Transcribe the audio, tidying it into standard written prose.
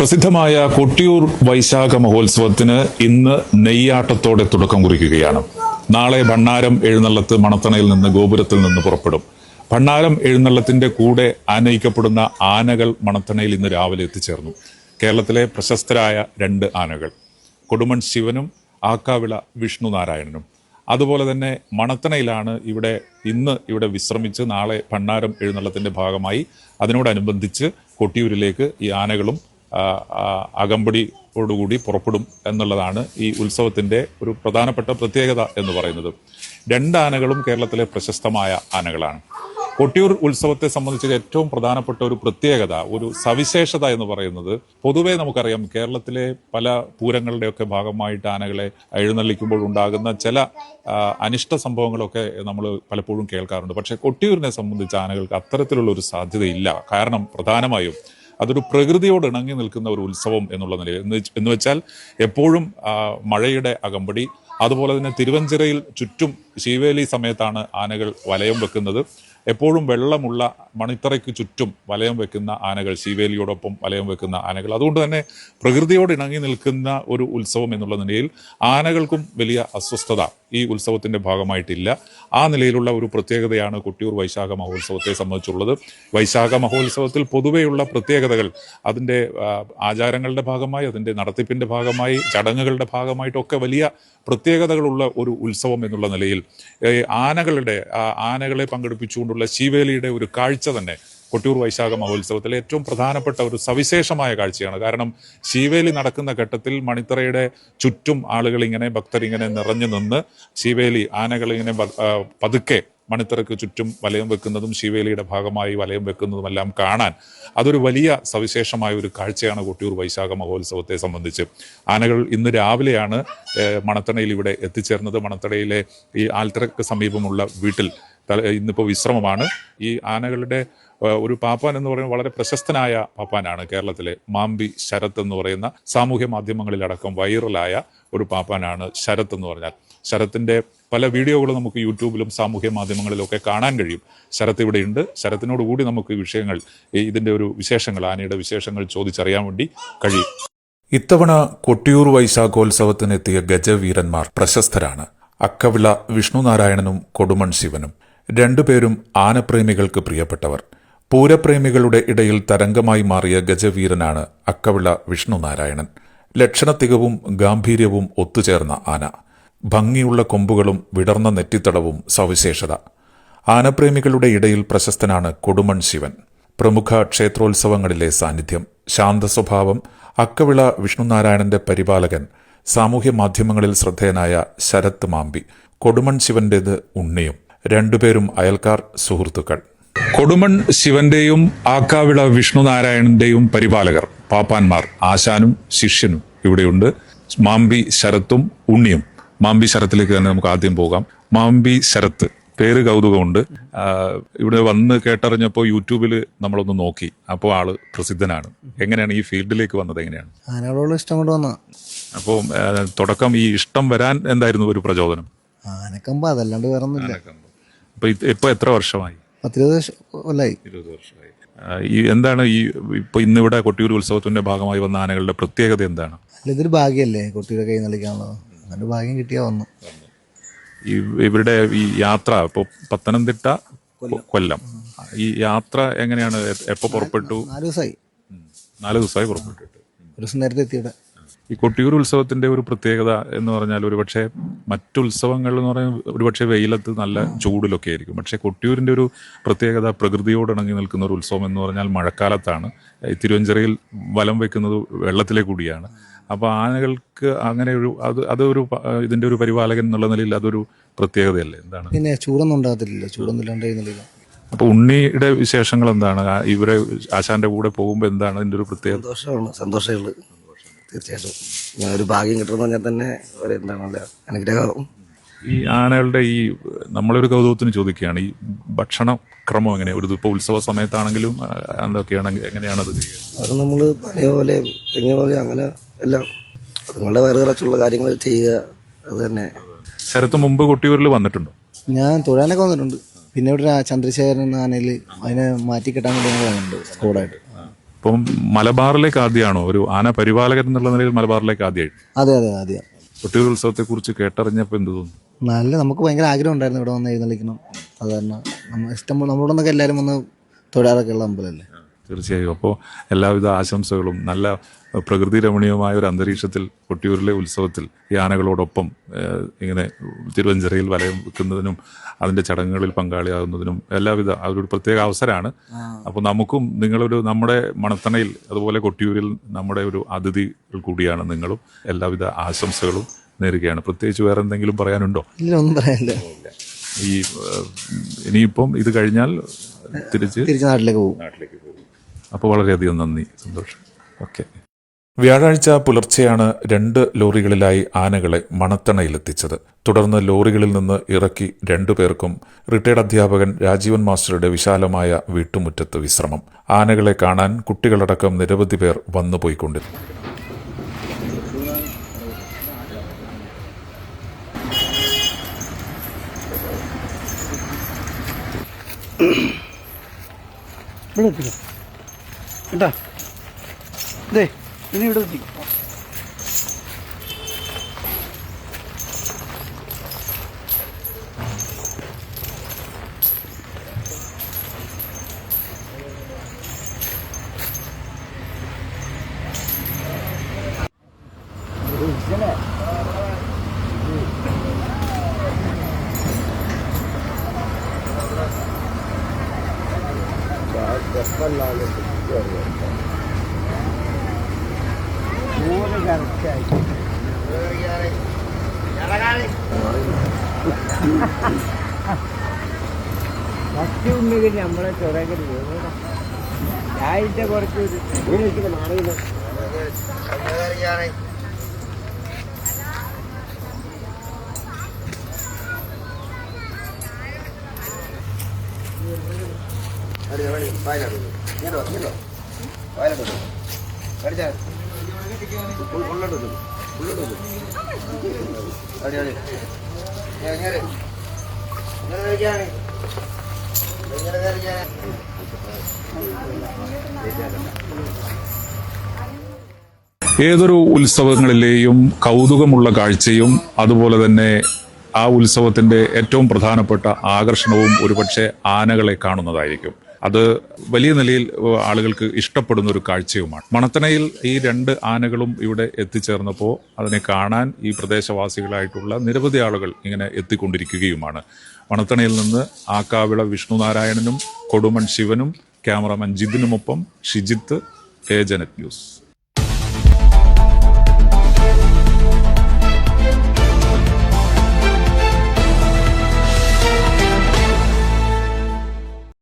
പ്രസിദ്ധമായ കൊട്ടിയൂർ വൈശാഖ മഹോത്സവത്തിന് ഇന്ന് നെയ്യാട്ടത്തോടെ തുടക്കം കുറിക്കുകയാണ്. നാളെ ഭണ്ണാരം എഴുന്നള്ളത്ത് മണത്തണയിൽ നിന്ന് ഗോപുരത്തിൽ നിന്ന് പുറപ്പെടും. ഭണ്ണാരം എഴുന്നള്ളത്തിന്റെ കൂടെ ആനയിക്കപ്പെടുന്ന ആനകൾ മണത്തണയിൽ ഇന്ന് രാവിലെ എത്തിച്ചേർന്നു. കേരളത്തിലെ പ്രശസ്തരായ 2 ആനകൾ, കൊടുമൺ ശിവനും ആക്കാവിള വിഷ്ണുനാരായണനും. അതുപോലെ തന്നെ മണത്തണയിലാണ് ഇന്ന് ഇവിടെ വിശ്രമിച്ച് നാളെ ഭണ്ണാരം എഴുന്നള്ളത്തിന്റെ ഭാഗമായി അതിനോടനുബന്ധിച്ച് കൊട്ടിയൂരിലേക്ക് ഈ ആനകളും അകമ്പടിയോടുകൂടി പുറപ്പെടും എന്നുള്ളതാണ് ഈ ഉത്സവത്തിന്റെ ഒരു പ്രധാനപ്പെട്ട പ്രത്യേകത എന്ന് പറയുന്നത്. 2 ആനകളും കേരളത്തിലെ പ്രശസ്തമായ ആനകളാണ്. കൊട്ടിയൂർ ഉത്സവത്തെ സംബന്ധിച്ച് ഏറ്റവും പ്രധാനപ്പെട്ട ഒരു പ്രത്യേകത, ഒരു സവിശേഷത എന്ന് പറയുന്നത്, പൊതുവേ നമുക്കറിയാം കേരളത്തിലെ പല പൂരങ്ങളുടെയൊക്കെ ഭാഗമായിട്ട് ആനകളെ എഴുന്നള്ളിക്കുമ്പോൾ ഉണ്ടാകുന്ന ചില അനിഷ്ട സംഭവങ്ങളൊക്കെ നമ്മൾ പലപ്പോഴും കേൾക്കാറുണ്ട്. പക്ഷേ കൊട്ടിയൂരിനെ സംബന്ധിച്ച് ആനകൾക്ക് അത്തരത്തിലുള്ള ഒരു സാധ്യതയില്ല. കാരണം പ്രധാനമായും അതൊരു പ്രകൃതിയോട് ഇണങ്ങി നിൽക്കുന്ന ഒരു ഉത്സവം എന്നുള്ള നിലയിൽ എന്ന് വെച്ചാൽ എപ്പോഴും മഴയുടെ അകമ്പടി, അതുപോലെ തന്നെ തിരുവഞ്ചിറയിൽ ചുറ്റും ശീവേലി സമയത്താണ് ആനകൾ വലയം വെക്കുന്നത്. എപ്പോഴും വെള്ളമുള്ള മണിത്തറയ്ക്ക് ചുറ്റും വലയം വെക്കുന്ന ആനകൾ, ശീവേലിയോടൊപ്പം വലയം വെക്കുന്ന ആനകൾ. അതുകൊണ്ട് തന്നെ പ്രകൃതിയോട് ഇണങ്ങി നിൽക്കുന്ന ഒരു ഉത്സവം എന്നുള്ള നിലയിൽ ആനകൾക്കും വലിയ അസ്വസ്ഥത ഈ ഉത്സവത്തിന്റെ ഭാഗമായിട്ടില്ല. ആ നിലയിലുള്ള ഒരു പ്രത്യേകതയാണ് കൊട്ടിയൂർ വൈശാഖ മഹോത്സവത്തെ സംബന്ധിച്ചുള്ളത്. വൈശാഖ മഹോത്സവത്തിൽ പൊതുവെയുള്ള പ്രത്യേകതകൾ അതിൻ്റെ ആചാരങ്ങളുടെ ഭാഗമായി, അതിൻ്റെ നടത്തിപ്പിന്റെ ഭാഗമായി, ചടങ്ങുകളുടെ ഭാഗമായിട്ടൊക്കെ വലിയ പ്രത്യേകതകളുള്ള ഒരു ഉത്സവം എന്നുള്ള നിലയിൽ ആനകളെ പങ്കെടുപ്പിച്ചുകൊണ്ടുള്ള ശീവേലിയുടെ ഒരു കാഴ്ച തന്നെ കൊട്ടിയൂർ വൈശാഖ മഹോത്സവത്തിലെ ഏറ്റവും പ്രധാനപ്പെട്ട ഒരു സവിശേഷമായ കാഴ്ചയാണ്. കാരണം ശീവേലി നടക്കുന്ന ഘട്ടത്തിൽ മണിത്തറയുടെ ചുറ്റും ഭക്തരിങ്ങനെ നിറഞ്ഞു നിന്ന് ശീവേലി ആനകളിങ്ങനെ പതുക്കെ മണിത്തറയ്ക്ക് ചുറ്റും വലയം വെക്കുന്നതും ശീവേലിയുടെ ഭാഗമായി വലയം വെക്കുന്നതുമെല്ലാം കാണാൻ അതൊരു വലിയ സവിശേഷമായ ഒരു കാഴ്ചയാണ് കൊട്ടിയൂർ വൈശാഖ മഹോത്സവത്തെ സംബന്ധിച്ച്. ആനകൾ ഇന്ന് രാവിലെയാണ് മണത്തണയിൽ ഇവിടെ എത്തിച്ചേർന്നത്. മണത്തണയിലെ ഈ ആൽത്തറയ്ക്ക് സമീപമുള്ള വീട്ടിൽ ഇന്നിപ്പോൾ വിശ്രമമാണ്. ഈ ആനകളുടെ ഒരു പാപ്പാൻ എന്ന് പറയുന്നത് വളരെ പ്രശസ്തനായ പാപ്പാനാണ്. കേരളത്തിലെ മാമ്പി ശരത്ത് എന്ന് പറയുന്ന സാമൂഹ്യ മാധ്യമങ്ങളിലടക്കം വൈറലായ ഒരു പാപ്പാനാണ് ശരത്ത് എന്ന് പറഞ്ഞാൽ. ശരത്തിന്റെ പല വീഡിയോകളും നമുക്ക് യൂട്യൂബിലും സാമൂഹ്യ മാധ്യമങ്ങളിലും ഒക്കെ കാണാൻ കഴിയും. ശരത്ത് ഇവിടെയുണ്ട്. ശരത്തിനോട് കൂടി നമുക്ക് ഇതിന്റെ ഒരു വിശേഷങ്ങൾ, ആനയുടെ വിശേഷങ്ങൾ ചോദിച്ചറിയാൻ വേണ്ടി കഴിയും. ഇത്തവണ കൊട്ടിയൂർ വൈശാഖോത്സവത്തിനെത്തിയ ഗജവീരന്മാർ പ്രശസ്തരാണ്. അക്കവിള വിഷ്ണുനാരായണനും കൊടുമൺ ശിവനും. 2 പേരും ആനപ്രേമികൾക്ക് പ്രിയപ്പെട്ടവർ. പൂരപ്രേമികളുടെ ഇടയിൽ തരംഗമായി മാറിയ ഗജവീരനാണ് അക്കവിള വിഷ്ണുനാരായണൻ. ലക്ഷണത്തികവും ഗാംഭീര്യവും ഒത്തുചേർന്ന ആന. ഭംഗിയുള്ള കൊമ്പുകളും വിടർന്ന നെറ്റിത്തടവും സവിശേഷത. ആനപ്രേമികളുടെ ഇടയിൽ പ്രശസ്തനാണ് കൊടുമൺ ശിവൻ. പ്രമുഖ ക്ഷേത്രോത്സവങ്ങളിലെ സാന്നിധ്യം, ശാന്തസ്വഭാവം. അക്കവിള വിഷ്ണുനാരായണന്റെ പരിപാലകൻ, സാമൂഹ്യ മാധ്യമങ്ങളിൽ ശ്രദ്ധേയനായ ശരത്ത് മാമ്പി. കൊടുമൺ ശിവന്റേത് ഉണ്ണിയും. 2 പേരും അയൽക്കാർ, സുഹൃത്തുക്കൾ. കൊടുമൺ ശിവന്റെയും ആക്കാവിള വിഷ്ണുനാരായണന്റെയും പരിപാലകർ, പാപ്പാന്മാർ, ആശാനും ശിഷ്യനും ഇവിടെയുണ്ട്. മാമ്പി ശരത്തും ഉണ്ണിയും. മാമ്പി ശരത്തിലേക്ക് തന്നെ നമുക്ക് ആദ്യം പോകാം. മാമ്പി ശരത്ത്, പേര് കൗതുകമുണ്ട്. ഇവിടെ വന്ന് കേട്ടറിഞ്ഞപ്പോൾ യൂട്യൂബിൽ നമ്മളൊന്ന് നോക്കി, അപ്പോൾ ആള് പ്രസിദ്ധനാണ്. എങ്ങനെയാണ് ഈ ഫീൽഡിലേക്ക് വന്നത്? എങ്ങനെയാണ് ആനകളോട് ഇഷ്ടം കൊണ്ട് വന്ന? അപ്പോൾ തുടക്കം ഈ ഇഷ്ടം വരാൻ എന്തായിരുന്നു ഒരു പ്രചോദനം? ആനക്കമ്പ്, അതല്ലാണ്ട് വേറെ ഒന്നുമില്ല. ഇപ്പൊ എത്ര വർഷമായി? 20 കൊല്ലായി. 20 വർഷമായി. എന്താണ് ഇപ്പൊ ഇന്നിവിടെ കൊട്ടിയൂർ ഉത്സവത്തിന്റെ ഭാഗമായി വന്ന ആനകളുടെ പ്രത്യേകത എന്താണ്? ഇതൊരു ഭാഗ്യല്ലേ കൊട്ടിയൂരെ കൈ നളിക്കാനുള്ളത്. അങ്ങനെ ഭാഗ്യം കിട്ടിയാ വന്നു. ഇവരുടെ ഈ യാത്ര ഇപ്പൊ പത്തനംതിട്ട, കൊല്ലം, ഈ യാത്ര എങ്ങനെയാണ്? എപ്പോ പുറപ്പെട്ടു? 4 ദിവസമായി. 4 ദിവസമായി പുറപ്പെട്ടിട്ട്. ഒരു ദിവസം നേരത്തെ എത്തിയുടെ. ഈ കൊട്ടിയൂർ ഉത്സവത്തിന്റെ ഒരു പ്രത്യേകത എന്ന് പറഞ്ഞാൽ, ഒരുപക്ഷെ മറ്റുത്സവങ്ങൾ എന്ന് പറഞ്ഞാൽ ഒരുപക്ഷെ വെയിലത്ത് നല്ല ചൂടിലൊക്കെ ആയിരിക്കും. പക്ഷെ കൊട്ടിയൂരിന്റെ ഒരു പ്രത്യേകത, പ്രകൃതിയോട് ഇണങ്ങി നിൽക്കുന്ന ഒരു ഉത്സവം എന്ന് പറഞ്ഞാൽ മഴക്കാലത്താണ്. തിരുവഞ്ചിറയിൽ വലം വെക്കുന്നത് വെള്ളത്തിലെ കൂടിയാണ്. അപ്പൊ ആനകൾക്ക് അങ്ങനെ അതൊരു ഇതിന്റെ ഒരു പരിപാലകൻ എന്നുള്ള നിലയിൽ അതൊരു പ്രത്യേകതയല്ലേ? എന്താണ്? പിന്നെ ചൂടൊന്നും ഉണ്ടാകത്തില്ല. ചൂടൊന്നും ഇല്ലാണ്ടില്ല. അപ്പൊ ഉണ്ണിയുടെ വിശേഷങ്ങൾ എന്താണ്? ഇവരെ ആശാന്റെ കൂടെ പോകുമ്പോ എന്താണ് ഇതിന്റെ ഒരു പ്രത്യേകത? സന്തോഷമുള്ളു. തീർച്ചയായിട്ടും ഒരു ഭാഗ്യം കിട്ടുമെന്ന് പറഞ്ഞാൽ തന്നെ എന്താണല്ലോ അനുഗ്രഹം. ഈ ആനകളുടെ നമ്മളൊരു കൗതുകത്തിന് ചോദിക്കുകയാണ്, ഈ ഭക്ഷണ ക്രമം എങ്ങനെയാണ്? ഒരു ഇപ്പോൾ ഉത്സവ സമയത്താണെങ്കിലും എന്തൊക്കെയാണ്, എങ്ങനെയാണത് ചെയ്യുക? അത് നമ്മൾ പഴയ പോലെ തെങ്ങിയ പോലെ അങ്ങനെ എല്ലാം അതുങ്ങളുടെ വയറ് നിറച്ചുള്ള കാര്യങ്ങൾ ചെയ്യുക, അത് തന്നെ. ശരത്ത് മുമ്പ് കൊട്ടിയൂരിൽ വന്നിട്ടുണ്ടോ? ഞാൻ തൊഴാനൊക്കെ വന്നിട്ടുണ്ട്. പിന്നെ ഇവിടെ ചന്ദ്രശേഖരൻ എന്ന ആനയിൽ അതിനെ മാറ്റിക്കെട്ടാൻ വേണ്ടി ഞങ്ങൾ വന്നിട്ടുണ്ട് സ്കൂളായിട്ട്. അപ്പം മലബാറിലേക്ക് ആദ്യമാണോ ഒരു ആന പരിപാലകൻ എന്നുള്ള നിലയിൽ മലബാറിലേക്ക് ആദ്യമായി? അതെ അതെ അതെ. കൊട്ടിയൂർ ഉത്സവത്തെ കുറിച്ച് കേട്ടറിഞ്ഞപ്പോൾ എന്ത് തോന്നുന്നു? നല്ല നമുക്ക് ഭയങ്കര ആഗ്രഹം ഉണ്ടായിരുന്നു ഇവിടെ വന്ന് എഴുന്നള്ളിക്കണം. അത് കാരണം ഇഷ്ടം നമ്മുടെ നിന്നൊക്കെ എല്ലാവരും വന്ന് തൊഴാറൊക്കെ ഉള്ള അമ്പലമല്ലേ. തീർച്ചയായും. അപ്പോൾ എല്ലാവിധ ആശംസകളും. നല്ല പ്രകൃതി രമണീയമായ ഒരു അന്തരീക്ഷത്തിൽ കൊട്ടിയൂരിലെ ഉത്സവത്തിൽ ഈ ആനകളോടൊപ്പം ഇങ്ങനെ തിരുവഞ്ചിറയിൽ വലയം വെക്കുന്നതിനും അതിൻ്റെ ചടങ്ങുകളിൽ പങ്കാളിയാകുന്നതിനും എല്ലാവിധ അതൊരു പ്രത്യേക അവസരമാണ്. അപ്പോൾ നമുക്കും നമ്മുടെ മണത്തണയിൽ അതുപോലെ കൊട്ടിയൂരിൽ നമ്മുടെ ഒരു അതിഥികൾ കൂടിയാണ് നിങ്ങളും. എല്ലാവിധ ആശംസകളും നേരുകയാണ്. പ്രത്യേകിച്ച് വേറെ എന്തെങ്കിലും പറയാനുണ്ടോ? ഇല്ല, ഒന്നും പറയാനില്ല. ഈ ഇനിയിപ്പം ഇത് കഴിഞ്ഞാൽ തിരിച്ച് നാട്ടിലേക്ക് പോകും. അപ്പോൾ വളരെയധികം നന്ദി, സന്തോഷം. ഓക്കെ. വ്യാഴാഴ്ച പുലർച്ചെയാണ് 2 ലോറികളിലായി ആനകളെ മണത്തണയിലെത്തിച്ചത്. തുടർന്ന് ലോറികളിൽ നിന്ന് ഇറക്കി 2 പേർക്കും റിട്ടയർഡ് അധ്യാപകൻ രാജീവൻ മാസ്റ്ററുടെ വിശാലമായ വീട്ടുമുറ്റത്ത് വിശ്രമം. ആനകളെ കാണാൻ കുട്ടികളടക്കം നിരവധി പേർ വന്നുപോയിക്കൊണ്ടിരുന്നു. കേട്ടാ ഇതേ ഇനി ഇവിടെ എത്തി. ഉണ്ടെങ്കിൽ നമ്മളെ ചൊറക്കരുത്. ഞാനിന്റെ കുറച്ച് ഏതൊരു ഉത്സവങ്ങളിലെയും കൗതുകമുള്ള കാഴ്ചയും അതുപോലെ തന്നെ ആ ഉത്സവത്തിന്റെ ഏറ്റവും പ്രധാനപ്പെട്ട ആകർഷണവും ഒരുപക്ഷെ ആനകളെ കാണുന്നതായിരിക്കും. അത് വലിയ നിലയിൽ ആളുകൾക്ക് ഇഷ്ടപ്പെടുന്ന ഒരു കാഴ്ചയുമാണ്. മണത്തണയിൽ ഈ 2 ആനകളും ഇവിടെ എത്തിച്ചേർന്നപ്പോൾ അതിനെ കാണാൻ ഈ പ്രദേശവാസികളായിട്ടുള്ള നിരവധി ആളുകൾ ഇങ്ങനെ എത്തിക്കൊണ്ടിരിക്കുകയുമാണ്. മണത്തണയിൽ നിന്ന് ആക്കാവിള വിഷ്ണുനാരായണനും കൊടുമൺ ശിവനും ക്യാമറാമാൻ ജിതിനുമൊപ്പം ഷിജിത്ത്, ഏജനറ്റ് ന്യൂസ്.